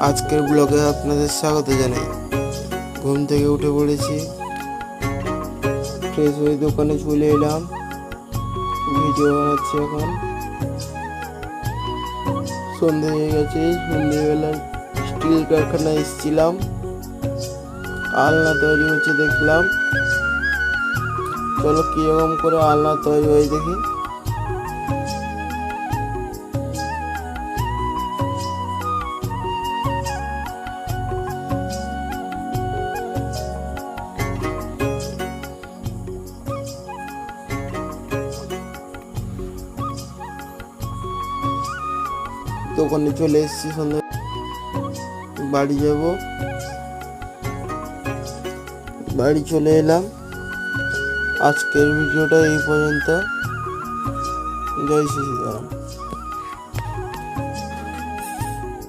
আজকের ব্লগে আপনাদের স্বাগত জানাই। ঘুম থেকে উঠে পড়েছি, ফ্রেশ হয়ে দোকানে চলে এলাম, ভিডিও বানাচ্ছি। এখন সন্ধে হয়ে গেছে। সন্ধেবেলা স্টিল কারখানায় এসেছিলাম, আলনা তৈরি হচ্ছে দেখলাম। চলো কিরকম করে আলনা তৈরি হয় দেখি। দোকানে চলে এসেছি, সন্ধ্যা বাড়ি যাব। বাড়ি চলে এলাম। আজকের ভিডিওটা এই পর্যন্ত। জয় শ্রী রাম।